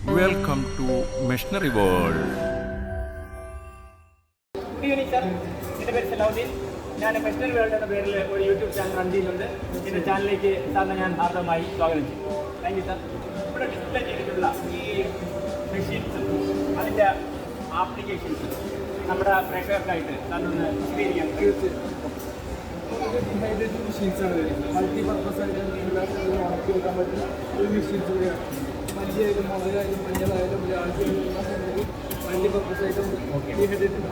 Welcome to Machinery World. Good evening, sir. എൻ്റെ പേര് സലാഹുദ്ദീൻ. ഞാൻ മെഷീനറി വേൾഡ് എന്ന പേരിൽ ഒരു യൂട്യൂബ് ചാനൽ റൺ ചെയ്യുന്നുണ്ട്. എൻ്റെ ചാനലിലേക്ക് സാറിനെ ഞാൻ ഹാർദവമായി സ്വാഗതം ചെയ്യും. Thank you, sir. ഇവിടെ ഡിസ്പ്ലേ ചെയ്തിട്ടുള്ള ഈ മെഷീൻസ് അതിൻ്റെ ആപ്ലിക്കേഷൻസ് നമ്മുടെ പ്രേക്ഷകർക്കായിട്ട് സാറിനൊന്ന് വിശദീകരിക്കാൻ ഡീഹൈഡ്രേറ്റഡ് മെഷീൻസാണ് വരുന്നത്. മൾട്ടി പർപ്പസ് ആയിട്ട് ഉണക്കിയെടുക്കാൻ പറ്റുന്ന ഒരു മെഷീൻസ് കൂടിയാണ്. മല്ലിയായാലും മുളകായാലും മഞ്ഞളായാലും ആഴ്ചയായാലും മൾട്ടി പർപ്പസ് ആയിട്ട് ഡീഹൈഡ്രേറ്റഡ്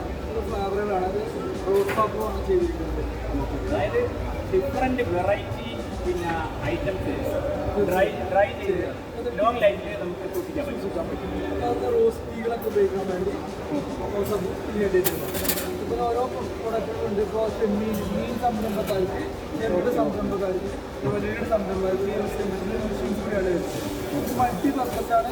ഫ്ലേവറുകളാണ്. അത് റോഡ് പാപ്പുമാണ് ചെയ്തിരിക്കുന്നത്. അതായത് ഡിഫറെൻറ്റ് വെറൈറ്റി പിന്നെ ഐറ്റംസ് ഡ്രൈ ചെയ്ത് ലോങ് ലൈഫിൽ നമുക്ക് സൂക്ഷിക്കാൻ പറ്റും. അത് റോസ് ടീകളൊക്കെ ഉപയോഗിക്കാൻ വേണ്ടി ഡീഹൈഡ്രേറ്റഡ്. ഇപ്പോൾ ഓരോ പ്രൊഡക്റ്റുകളുണ്ട്. ഇപ്പോൾ മീൻ സംരംഭക്കാർക്ക്, ചെറുകിട സംരംഭക്കാർക്ക്, വലിയ സംരംഭക്കാർക്ക് യൂസ് ചെയ്യാൻ പറ്റുന്ന മെഷീൻസ് കൂടിയാണ് വരുന്നത്. മൾട്ടി പർപ്പസാണ്.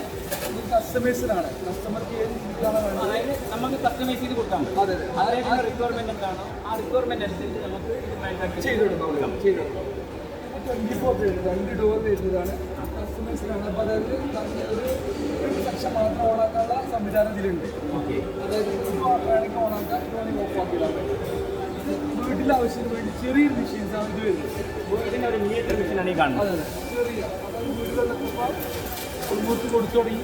ഇത് കസ്റ്റമൈസ്ഡാണ്. കസ്റ്റമർക്ക് ഏത് രീതിയിലാണ് വേണ്ടത് അതായത് നമുക്ക് കസ്റ്റമൈസ് ചെയ്ത് കൊടുക്കാൻ പറ്റും. അതെ അതായത് ആ റിക്വയർമെൻറ്റ് എന്താണോ ആ റിക്വയർമെൻറ്റ് അനുസരിച്ച് നമുക്ക് മാനുഫാക്ചർ ചെയ്തെടുക്കാം. 24 2 ഡോർ വരുന്നതാണ്. കസ്റ്റമൈസ്ഡാണ്. അപ്പോൾ അതായത് ഒരു സെക്ഷൻ മാത്രം ഓണാക്കാനുള്ള സംവിധാനം ഇതിലുണ്ട്. ഓക്കെ. അതായത് വേണമെങ്കിൽ ഓണാക്കാം, വേണമെങ്കിൽ ഓഫ് ആക്കിയിടാൻ പറ്റും. വീട്ടിലെ ആവശ്യത്തിന് വേണ്ടി ചെറിയൊരു മെഷീൻസാണ് ഇത് വരുന്നത്. ഇതിൻ്റെ ഒരു മിനിയേച്ചർ മെഷീനാണ് ഈ കാണുന്നത്. അതെ ചെറിയ, അതായത് വീടുകളിലൊക്കെ ഇപ്പോൾ ഓൾമോസ്റ്റ് കൊടുത്തു തുടങ്ങി.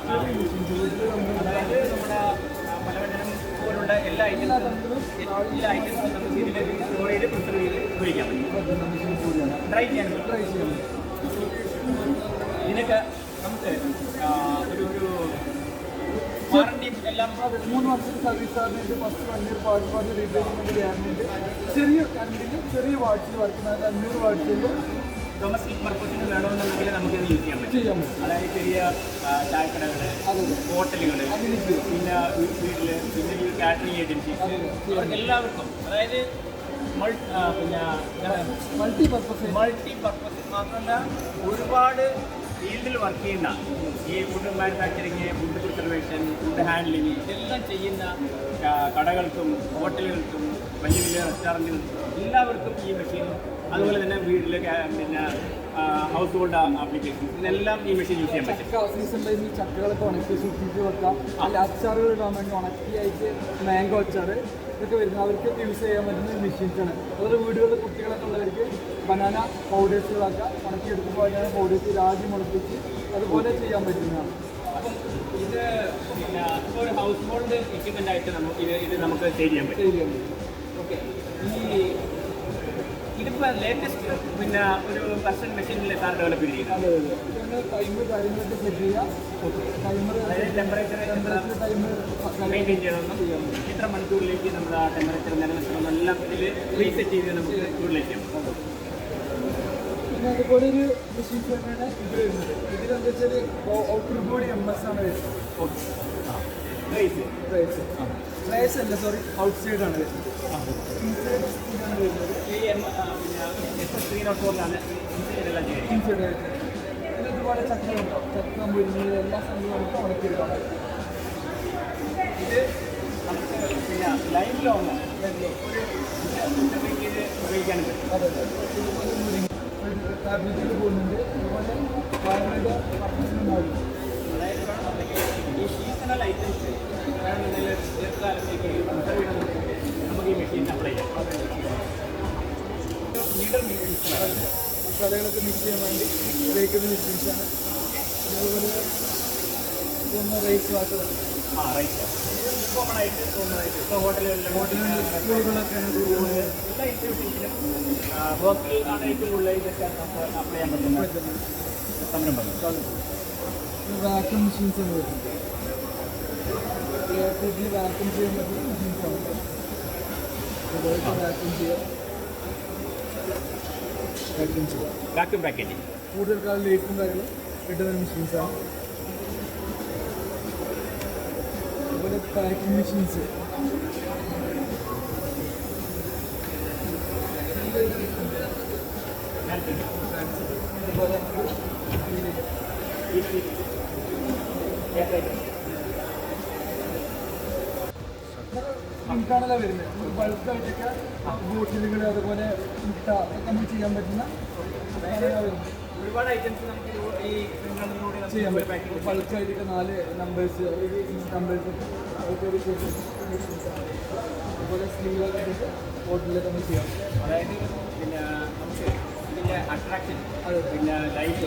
ചെറിയ മെഷീൻസ് വീട്ടിൽ അതായത് നമ്മുടെ പലവ്യഞ്ജനം പോലുള്ള എല്ലാ ഐറ്റംസും നമുക്ക് ഇതിൽ സ്റ്റോർ ചെയ്ത് പ്രിസർവ് ചെയ്ത് ഉപയോഗിക്കാൻ പറ്റും. മെഷീൻസ് കൂടിയാണ്. ഡ്രൈ ചെയ്യാൻ ട്രൈ ചെയ്യാൻ ഇതിനൊക്കെ നമുക്ക് ഒരു വാറണ്ടി എല്ലാം 3 വർഷത്തെ service charge, first 1 year party replacement guarantee. ചെറിയ കറണ്ടിൽ ചെറിയ വാട്ട്സിൽ വർക്കുന്ന 500 വാട്ട്സിൽ ഡൊമസ്റ്റിക് പർപ്പസിന് വേണമെന്നുണ്ടെങ്കിൽ നമുക്കിത് യൂസ് ചെയ്യാൻ പറ്റും. ചെയ്യാൻ പറ്റും. അതായത് ചെറിയ ചായക്കടകൾ, ഹോട്ടലുകൾ, പിന്നെ വീട്ടിൽ, പിന്നെ ഈ കാറ്ററിംഗ് ഏജൻസീസ് എല്ലാവർക്കും അതായത് പിന്നെ മൾട്ടി പർപ്പസ് മാത്രമല്ല ഒരുപാട് ഫീൽഡിൽ വർക്ക് ചെയ്യുന്ന ഈ food manufacturing, food preservation, food handling ഇതെല്ലാം ചെയ്യുന്ന കടകൾക്കും ഹോട്ടലുകൾക്കും വലിയ വലിയ റെസ്റ്റോറൻറ്റുകൾക്കും എല്ലാവർക്കും ഈ മെഷീൻ, അതുപോലെ തന്നെ വീട്ടിൽ പിന്നെ ഹൗസ് ഹോൾഡ് ആപ്ലിക്കേഷൻ ഇതെല്ലാം ഈ മെഷീൻ യൂസ് ചെയ്യാൻ പറ്റും. സീസൺ ടൈമിൽ ചക്കകളൊക്കെ ഉണക്കി സൂക്ഷിച്ച് വെക്കാം. അല്ല അച്ചാറുകൾ ഇടാൻ വേണ്ടി ഉണക്കിയായിട്ട് മാംഗോ അച്ചാർ ഇതൊക്കെ വരുന്നത് അവർക്കൊക്കെ യൂസ് ചെയ്യാൻ പറ്റുന്ന മെഷീൻസാണ്. അതുപോലെ വീടുകളിൽ കുട്ടികളൊക്കെ ഉള്ളവർക്ക് ബനാന പൗഡേഴ്സുകളൊക്കെ ഉണക്കിയെടുക്കുമ്പോൾ ബനാന പൗഡേഴ്സ് രാഗി മുളപ്പിച്ച് അതുപോലെ ചെയ്യാൻ പറ്റുന്നതാണ്. അപ്പം ഇത് പിന്നെ ഇപ്പോൾ ഒരു ഹൗസ് ഹോൾഡ് എക്യുപ്മെൻ്റ് ആയിട്ട് ഇത് നമുക്ക് സെയിൽ ചെയ്യാൻ പറ്റും. ഓക്കെ. ഇതിപ്പോൾ ലേറ്റസ്റ്റ് പിന്നെ ഒരു കസ്റ്റം മെഷീനിൽ സാർ ഡെവലപ്പ് ചെയ്തിരിക്കുന്നത്. അതെ ടൈമ് കാര്യങ്ങളൊക്കെ സെറ്റ് ചെയ്യാം. ടൈമർ ടെമ്പറേച്ചർ ടൈമർ മെയിൻറ്റെയിൻ ചെയ്യണമെന്നും ഇത്ര മണിക്കൂറിലേക്ക് നമ്മുടെ ആ ടെമ്പറേച്ചർ നിലനിർത്തണം എല്ലാം ഇതിൽ റീസെറ്റ് ചെയ്ത് നമുക്ക് യൂട്ടിലൈസ് ചെയ്യാം. പിന്നെ അതുപോലെ ഒരു മെഷീൻസ് തന്നെയാണ് ഇത് വരുന്നത്. ഇതിലെന്താ വെച്ചാൽ ഔട്ടർ ബോഡി MS ആണ് വരുന്നത്. ഓക്കെ. പ്രൈസ് അല്ല, സോറി, ഔട്ട് സൈഡാണ് വരുന്നത്. ഇൻസൈഡ് സ്പീഡാണ് വരുന്നത്. ഈ SS304 ഇതെല്ലാം ചെയ്യുന്നത്. ഇൻസൈഡ് ആയിട്ട് പിന്നെ ഇതുപോലെ ചക്ക മുരിങ്ങ എല്ലാ സംഭവങ്ങളും ഉണക്കിയെടുക്കാൻ പറ്റും. ഇത് നമുക്ക് പിന്നെ ലൈഫ് ലോങ് ഒരു ഇത് ഉപയോഗിക്കാൻ പറ്റും. അതെ ഇതുപോലെ മുരിങ്ങ ടാബ്ലറ്റിൽ പോകുന്നുണ്ട്. അതുപോലെ പാരമ്പര്യ പർപ്പസിനുണ്ടാവും. അതായത് ഈ സീസണൽ ഐറ്റംസ് വേണമെന്നുണ്ടെങ്കിൽ ദീർഘകാലത്തേക്ക് നമുക്ക് ഈ മെഷീൻ അപ്ലൈ ചെയ്യാം. നീഡർ മെഷീൻസ് മസാലകളൊക്കെ മിക്സ് ചെയ്യാൻ വേണ്ടി ഉപയോഗിക്കുന്ന മെഷീൻസാണ്. അതേപോലെ ഇതൊന്ന് റൈസ് വാട്ടറാണ്. റൈറ്റ് കോമൺ ആയിട്ട് ഇപ്പോൾ ഹോട്ടലുകളിൽ സ്കൂളുകളൊക്കെയാണ് എല്ലാ ഇൻസ്റ്റിറ്റ്യൂഷൻസിലും വർക്കിൽ ആണ് ഏറ്റവും കൂടുതൽ ഇതൊക്കെ നമുക്ക് അപ്ലൈ ചെയ്യാൻ പറ്റുന്ന സംരംഭങ്ങൾ. വാക്യൂം മെഷീൻസാണ് വരുന്നത്. എയർപോർട്ടിൽ വാക്യൂം ചെയ്യാൻ പറ്റുന്ന മെഷീൻസാണ്. അതുപോലെ വാക്യൂം ചെയ്യാം. വാക്യൂം പാക്കേജിങ് കൂടുതൽ കാലം ലൈറ്റും കാര്യങ്ങളും കിട്ടുന്ന മെഷീൻസാണ്. അതുപോലെ പാക്കിംഗ് മെഷീൻസ് അതുപോലെ നമുക്കാണല്ലോ വരുന്നത്. ബൾക്കായിട്ടൊക്കെ ബോട്ടിലുകൾ അതുപോലെ മുട്ട അതൊക്കെ നമുക്ക് ചെയ്യാൻ പറ്റുന്ന വരുന്നത്. ഒരുപാട് ഐറ്റംസ് നമുക്ക് ഈ സിലിണ്ടറിലൂടെ ചെയ്യാൻ നമുക്ക് പറ്റും. പാക്കിംഗ് ബൾക്കായിട്ട് 4 നമ്പേഴ്സ് അതുപോലെ സ്ലീവൊക്കെ ഹോട്ടലിലൊക്കെ നമ്മൾ ചെയ്യാം. അതായത് പിന്നെ നമുക്ക് ഇതിൻ്റെ അട്രാക്ഷൻ പിന്നെ ലൈറ്റ്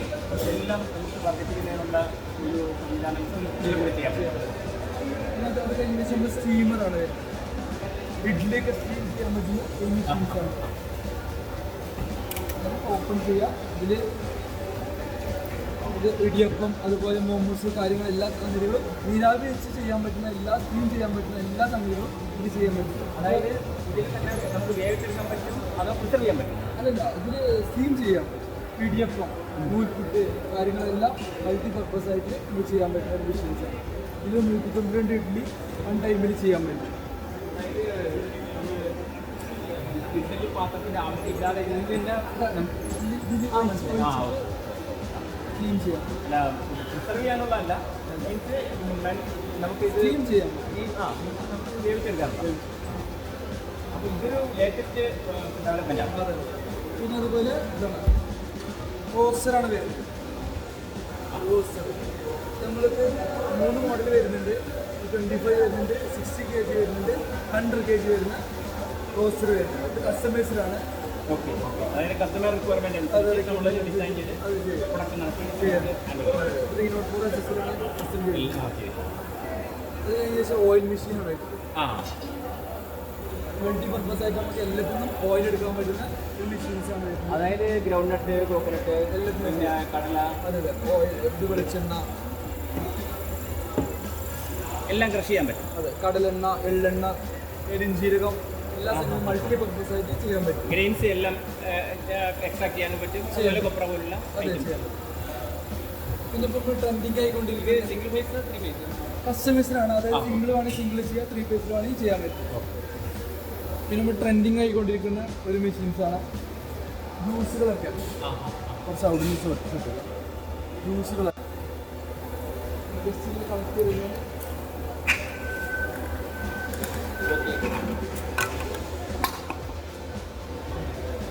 എല്ലാം നമുക്ക് വർദ്ധിപ്പിക്കുന്നതിനുള്ള ഒരു സംവിധാനം ഇതിലൂടെ ചെയ്യാം. പിന്നെ അത് കഴിഞ്ഞ ശേഷം നമ്മൾ സ്റ്റീമറാണ് വരുന്നത്. ഇഡ്ഡലിയൊക്കെ സ്റ്റീം ചെയ്യാൻ പറ്റുന്ന ഈ മെഷീൻസാണ്. ഓപ്പൺ ചെയ്യാം. ഇത് ഇടിയപ്പം അതുപോലെ മോമോസ് കാര്യങ്ങൾ എല്ലാ സംഗതികളും നീരാവി വെച്ച് ചെയ്യാൻ പറ്റുന്ന സ്റ്റീം ചെയ്യാൻ പറ്റുന്ന എല്ലാ സംഗതികളും ഇത് ചെയ്യാൻ പറ്റും. അതായത് ഇതിൽ തന്നെ നമുക്ക് വേവിച്ചെടുക്കാൻ പറ്റും, അതോ പ്രിസർവ് ചെയ്യാൻ പറ്റും. അതല്ല, ഇതിൽ സ്റ്റീം ചെയ്യാം. ഇടിയപ്പം, നൂൽപുട്ട് കാര്യങ്ങളെല്ലാം മൾട്ടി പർപ്പസ് ആയിട്ട് ഇത് ചെയ്യാൻ പറ്റുന്ന ഒരു മെഷീൻസാണ്. ഇത് 192 ഇഡ്ഡലി 1 ടൈമിൽ ചെയ്യാൻ പറ്റും. ഇഡ്ഡലി പാത്രത്തിൻ്റെ ആവശ്യമില്ലാതെ ഇതിൻ്റെ സ്റ്റീം ചെയ്യാം. അല്ല പ്രിസർവ് ചെയ്യാനുള്ളതല്ല, മീൻസ് നമുക്ക് ഇത് സ്റ്റീം ചെയ്യാം. നമുക്ക് വേവിച്ചെടുക്കാം. അപ്പോൾ ഇതൊരു ലേറ്റസ്റ്റ് ഡെവലപ്മെൻറ്റാണ്. പിന്നെ അതുപോലെ ഇതാണ് റോസ്റ്ററാണ് വരുന്നത്. റോസ്റ്റർ നമ്മൾക്ക് 3 മോഡൽ വരുന്നുണ്ട്. 25 വരുന്നുണ്ട്, 60 kg വരുന്നുണ്ട്, 100 kg വരുന്ന റോസ്റ്റർ വരുന്നത്. ഇത് കസ്റ്റമൈസ്ഡാണ്. ഓക്കെ, അതായത് കസ്റ്റമർ റിക്വയർമെൻറ്റ് അനുസരിച്ച് നമ്മൾ ഡിസൈൻ ചെയ്ത് അത് ചെയ്യും. പ്രൊഡക്ഷൻ നടത്തി. 304 അസിസ്റ്ററാണ് കസ്റ്റം ചെയ്യുന്നത്. അത് കഴിഞ്ഞ ശേഷം ഓയിൽ മെഷീനാണ് വരുന്നത്. ആ, മൾട്ടി പർപ്പസ് ആയിട്ട് നമുക്ക് എല്ലാത്തിനും ഓയിൽ എടുക്കാൻ പറ്റുന്ന ഒരു മെഷീൻസാണ് വരുന്നത്. അതായത് ഗ്രൗണ്ട് നട്ട്, കോക്കനട്ട്, പിന്നെ കടല, അതെ ഓയിൽ, ഇത് വെളിച്ചെണ്ണ, എല്ലാം കൃഷി ചെയ്യാൻ പറ്റും. അതെ കടലെണ്ണ, എള്ളെണ്ണ, പെരുംജീരകം എല്ലാ സംഗതിയും മൾട്ടി പർപ്പസ് ആയിട്ട് ചെയ്യാൻ പറ്റും. ഗ്രെയിൻസ് എല്ലാം എക്സ്ട്രാക്ട് ചെയ്യാനും പറ്റും. അതുപോലെ കൊപ്ര പോലുള്ള അതെ ചെയ്യാൻ പറ്റും. പിന്നെ ഇപ്പോൾ ട്രെൻഡിങ് ആയിക്കൊണ്ടിരിക്കുന്നത് സിംഗിൾ ഫേസ്, 3 ഫേസ് കസ്റ്റമൈസ്ഡാണ്. അതായത് സിംഗിൾ വേണമെങ്കിൽ സിംഗിൾ ചെയ്യാം, 3 ഫേസിൽ വേണമെങ്കിൽ ചെയ്യാൻ പറ്റും. പിന്നെ ഇപ്പോൾ ട്രെൻഡിങ് ആയിക്കൊണ്ടിരിക്കുന്ന ഒരു മെഷീൻസാണ് ജ്യൂസുകളൊക്കെ. കുറച്ച് ഔട്ട് ജ്യൂസ് കിട്ടുക ജ്യൂസുകൾ ജസ്റ്റ് കളക്ട് ചെയ്ത്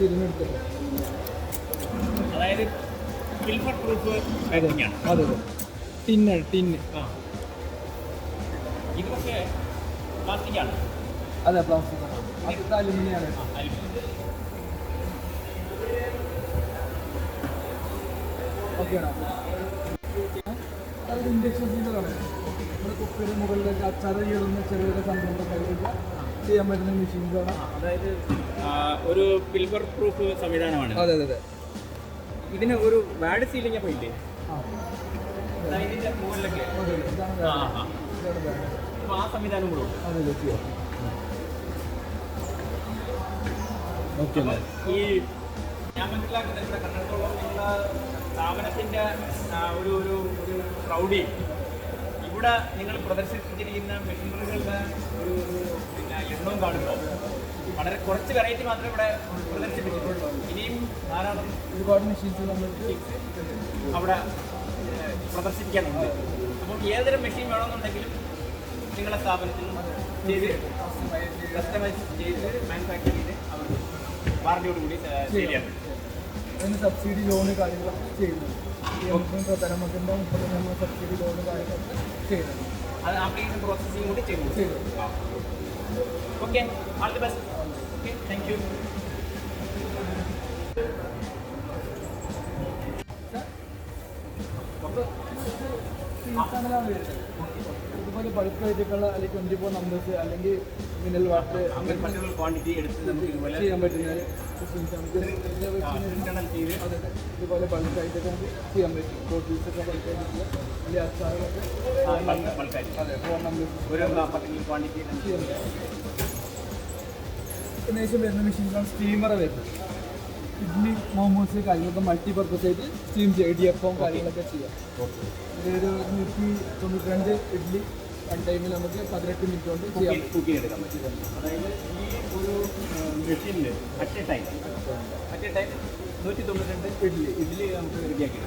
തിരിഞ്ഞെടുത്തിട്ട് അതായത് ഫിൽറ്റർ പ്രൂഫ് പാക്കിംഗ് ആണ്. അതെ അതെ ടിന്നാണ് ടിന്ന്. ഇത് പക്ഷേ പ്ലാസ്റ്റിക് ആണ്. അതെ പ്ലാസ്റ്റിക് ആണ്. അത് അലുമിനിയാണ്. ഓക്കെയാണോ? അത് ഇൻഡക്ഷൻ സീസറാണ്. നമ്മുടെ കുപ്പിയുടെ മുകളിലേക്ക് അച്ചാർ ചെയ്യുന്ന ചെറിയ സംരംഭം ചെയ്യാൻ പറ്റുന്ന മെഷീൻസാണ്. അതായത് ഒരു ഫിൽറ്റർ പ്രൂഫ് സംവിധാനമാണ്. അതെ അതെ അതെ. ഇതിന് ഒരു വാഡ് സീലിംഗ് അപ്പോൾ ഇല്ലേ? ആ ഇതിൻ്റെ മുകളിലൊക്കെ അതെ ഇതാണ് ഇതാണ് അപ്പോൾ ആ സംവിധാനം കൂടെ ഉണ്ട്. അതെ ചെയ്യാം. ഓക്കെ ഈ ഞാൻ മനസ്സിലാക്കുന്നത് ഇവിടെ കണ്ടിടത്തോളം നിങ്ങളുടെ സ്ഥാപനത്തിൻ്റെ ഒരു ഒരു ഒരു പ്രൗഢി ഇവിടെ നിങ്ങൾ പ്രദർശിപ്പിച്ചിരിക്കുന്ന മെഷീനറികളുടെ ഒരു പിന്നെ എണ്ണവും കാണുമ്പോൾ വളരെ കുറച്ച് വെറൈറ്റി മാത്രമേ ഇവിടെ പ്രദർശിപ്പിച്ചിട്ടുള്ളൂ. ഇനിയും ധാരാളം ഒരുപാട് മെഷീൻസ് നമ്മൾക്ക് അവിടെ പ്രദർശിപ്പിക്കാനുണ്ട്. അപ്പോൾ ഏതൊരു മെഷീൻ വേണമെന്നുണ്ടെങ്കിലും നിങ്ങളുടെ സ്ഥാപനത്തിൽ ചെയ്ത് കസ്റ്റമൈസ് ചെയ്ത് മാനുഫാക്ചർ ചെയ്ത് അവർ വാറണ്ടിയോട് കൂടി ചെയ്യാൻ പറ്റും. അതിന് സബ്സിഡി ലോണ് കാര്യങ്ങളൊക്കെ ചെയ്യുന്നുണ്ട്. പ്രധാനമന്ത്രിൻ്റെ 30 സബ്സിഡി ലോണ് കാര്യങ്ങളൊക്കെ ചെയ്യുന്നുണ്ട്. അത് ആപ്ലിക്കേഷൻ പ്രോസസ്സിംഗ് കൂടി ചെയ്യുന്നു. Okay, all the best. Okay, thank you. ഇതുപോലെ ബൾക്കായിട്ടുള്ള അല്ലെങ്കിൽ 24 നമ്പേഴ്സ് അല്ലെങ്കിൽ മിനറൽ വാട്ടർ അങ്ങനെ മറ്റുള്ള ക്വാണ്ടിറ്റി എടുത്ത് നമുക്ക് ഇതുപോലെ ചെയ്യാൻ പറ്റുന്ന ഇന്റർണൽ ചെയ്ത് അതെ ഇതുപോലെ ബൾക്കായിട്ടൊക്കെ നമുക്ക് ചെയ്യാൻ പറ്റും. പ്രോട്ടീൻസൊക്കെ ബൾക്കായിട്ടുള്ള അല്ലെങ്കിൽ അച്ചാറുകളൊക്കെ ബൾക്കായി അതെ 4 നമ്പേഴ്സ് ഒരു പർട്ടിക്കുലർ ക്വാണ്ടിറ്റി ചെയ്യാൻ പറ്റും. ഏകദേശം വരുന്ന മെഷീൻസാണ് സ്റ്റീമർ വരുന്നത്. ഇഡ്ഡലി മോമോസ് കാര്യങ്ങളൊക്കെ മൾട്ടി പർപ്പസ് ആയിട്ട് സ്റ്റീം ചെയ്യാം. ഇടിയപ്പം കാര്യങ്ങളൊക്കെ ചെയ്യാം. ഇതൊരു 192 ഇഡ്ഡലി 1 ടൈമിൽ നമുക്ക് 18 മിനിറ്റ് കൊണ്ട് ചെയ്യാം. കുക്ക് ചെയ്തെടുക്കാൻ പറ്റും. അതായത് ഈ ഒരു മെഷീനിൽ അറ്റ് എ ടൈം 192 ഇഡ്ഡലി നമുക്ക് റെഡിയാക്കി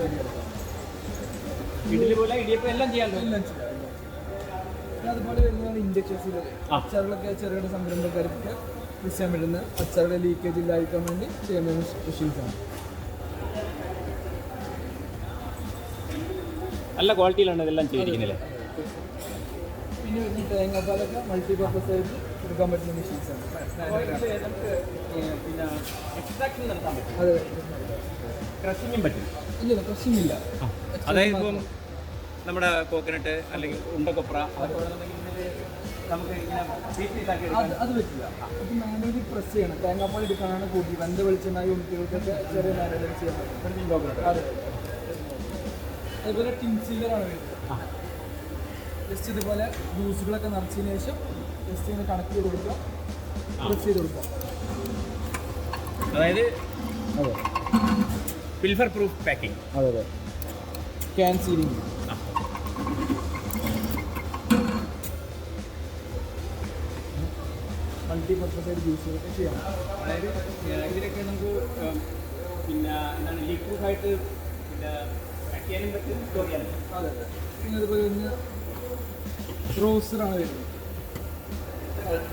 ഇഡ്ഡലി പോലെ ഇടിയപ്പം എല്ലാം ചെയ്യാമല്ലോ. എല്ലാം ചെയ്യാം. പിന്നെ അതുപോലെ വരുന്നതാണ് ഇൻഡക്ഷൻ സീലർ. അച്ചാറുകളൊക്കെ ചെറുകിട സംരംഭക്കാർക്ക് യൂസ് ചെയ്യാൻ പറ്റുന്ന അച്ചാറുടെ ലീക്കേജ് ഇല്ലാതിരിക്കാൻ വേണ്ടി ചെയ്യാൻ പറ്റുന്ന മെഷീൻസാണ്. നല്ല ക്വാളിറ്റിയിലാണ് ഇതെല്ലാം ചെയ്തിരിക്കുന്നത്. പിന്നെ വരുന്ന തേങ്ങാപ്പാലൊക്കെ മൾട്ടിപർപ്പസ് ആയിട്ട് എടുക്കാൻ പറ്റുന്ന മെഷീൻസാണ്. നമുക്ക് പിന്നെ എക്സ്ട്രാക്ഷൻ നടത്താൻ പറ്റും, അതെ, ക്രഷിങ്ങും പറ്റും. ഇല്ല ക്രഷിംഗ് ഇല്ല. അതായത് ഇപ്പം നമ്മുടെ കോക്കനട്ട് അല്ലെങ്കിൽ ഉണ്ടക്കൊപ്ര അതൊക്കെ വേണമെന്നുണ്ടെങ്കിൽ ഇതില് നമുക്ക് ഇങ്ങനെ പീസാക്കി എടുക്കാൻ അത് പറ്റില്ല. അത് മാനുവലി പ്രസ് ചെയ്യണം. തേങ്ങാപ്പാൽ എടുക്കാനാണ് കൂട്ടി വെന്ത വെളിച്ചെണ്ണ യൂണിറ്റുകൾക്കൊക്കെ ചെറിയ മാനുവലി ചെയ്യാൻ പറ്റും. അതെ, അതുപോലെ ടിൻ സീലറാണ് വരുന്നത്. ജസ്റ്റ് ഇതുപോലെ ജ്യൂസുകളൊക്കെ നിറച്ചതിന് ശേഷം ജസ്റ്റ് ഇങ്ങനെ കണക്ട് ചെയ്ത് കൊടുക്കുക, പ്രസ് ചെയ്ത് കൊടുക്കുക. അതായത് അതെ പിൽഫർ പ്രൂഫ് പാക്കിംഗ്. അതെ അതെ, ക്യാൻ സീലിംഗ്. മൾട്ടിപർപ്പസ് ആയിട്ട് ജ്യൂസുകളൊക്കെ ചെയ്യാം. അതായത് ഇതിലൊക്കെ നമുക്ക് പിന്നെ എന്താണ് ലീക്ക് പ്രൂഫായിട്ട് പിന്നെ പാക്ക് ചെയ്യാനും പറ്റും, സ്റ്റോർ ചെയ്യാനും പറ്റും. അതെ അതെ. പിന്നെ അതുപോലെ തന്നെ റോസ്റ്ററാണ് വരുന്നത്.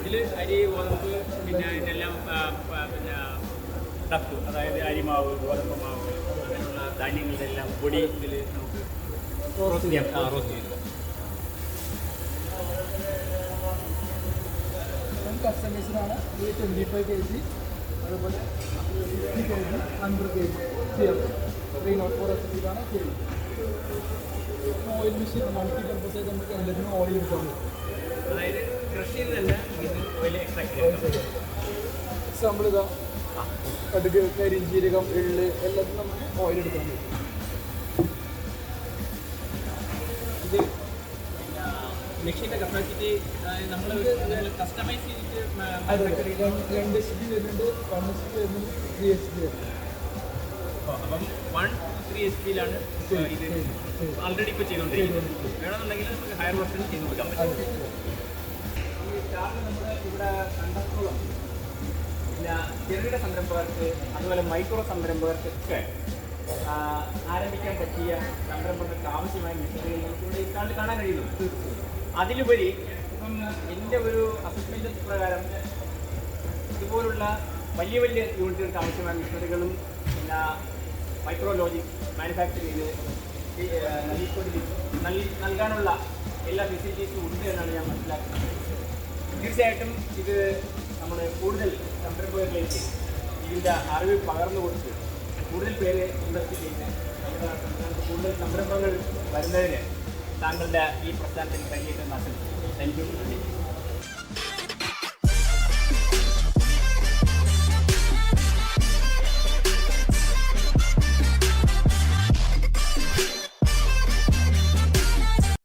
ഇതിൽ അരി, ഗോതമ്പ്, പിന്നെ ഇതിനെല്ലാം പിന്നെ ടഫ്, അതായത് അരിമാവ്, ഗോതമ്പ് മാവ്, അങ്ങനെയുള്ള ധാന്യങ്ങളുടെ എല്ലാം പൊടി ഇതിൽ നമുക്ക് റോസ്റ്റ് ചെയ്യാം. റോസ്റ്റ് ചെയ്ത് കസ്റ്റമൈസ്ഡാണ്. ഇത് 25 kg, അതുപോലെ 50 kg, 100 kg ചെയ്യാം. 304 റെസിപ്പിയിലാണ് ചെയ്യുന്നത്. ഓയിൽ മെഷീൻ മൾട്ടിപർപ്പസ് ആയിട്ട് നമുക്ക് എല്ലാത്തിനും ഓയിൽ എടുക്കാൻ പറ്റും. അതായത് കൃഷിയിൽ തന്നെ ഇത് വലിയ എക്സ്ട്രാക്ട് ചെയ്യാം. എക്സാമ്പിൾ ഇതാ കടുക്, കരിഞ്ചീരകം, എള്ള് എല്ലാത്തിനും നമുക്ക് ഓയിൽ എടുക്കാൻ പറ്റും. ഇത് മെഷീൻ്റെ കപ്പാസിറ്റി നമ്മൾ കസ്റ്റമൈസ് ചെയ്തിട്ട് അതെ, 2 HP വരുന്നുണ്ട്, 1 HP വരുന്നുണ്ട്, 3 HP വരുന്നുണ്ട്. അപ്പം 1-3 HP-ലാണ് ഇത് ആൾറെഡി ഇപ്പോൾ ചെയ്തുകൊണ്ടിരിക്കുന്നത്. വേണമെന്നുണ്ടെങ്കിൽ നമുക്ക് ഹയർ വെർഷൻ ചെയ്ത് കൊടുക്കാൻ പറ്റും. ഈ ചാർട്ട് നമ്മുടെ ഇവിടെ കണ്ടത്തോളം പിന്നെ ചെറുകിട സംരംഭകർക്ക് അതുപോലെ മൈക്രോ സംരംഭകർക്കൊക്കെ ആരംഭിക്കാൻ പറ്റിയ സംരംഭങ്ങൾക്ക് ആവശ്യമായ മെഷീനുകൾ നമുക്കിവിടെ ഈ ചാർട്ടിൽ കാണാൻ കഴിയുന്നു. അതിലുപരി ഇപ്പം എൻ്റെ ഒരു അസസ്മെൻ്റ് പ്രകാരം ഇതുപോലുള്ള വലിയ വലിയ യൂണിറ്റുകൾക്ക് ആവശ്യമായ മെഷീനുകളും പിന്നെ മൈക്രോ ലോജിക് മാനുഫാക്ചർ ചെയ്ത് നൽകാനുള്ള എല്ലാ ഫെസിലിറ്റീസും ഉണ്ട് എന്നാണ് ഞാൻ മനസ്സിലാക്കുന്നത്. തീർച്ചയായിട്ടും ഇത് നമ്മൾ കൂടുതൽ സംരംഭകരിലേക്ക് ഇതിൻ്റെ അറിവ് പകർന്നു കൊടുത്ത് കൂടുതൽ പേരെ ഇൻവെസ്റ്റ് ചെയ്ത് നമ്മുടെ സംസ്ഥാനത്ത് കൂടുതൽ സംരംഭങ്ങൾ വരുന്നതിന് താങ്കളുടെ ഈ പ്രസ്ഥാനത്തിന് കഴിയട്ടെന്ന് ആശംസിക്കുന്നു. Thank you.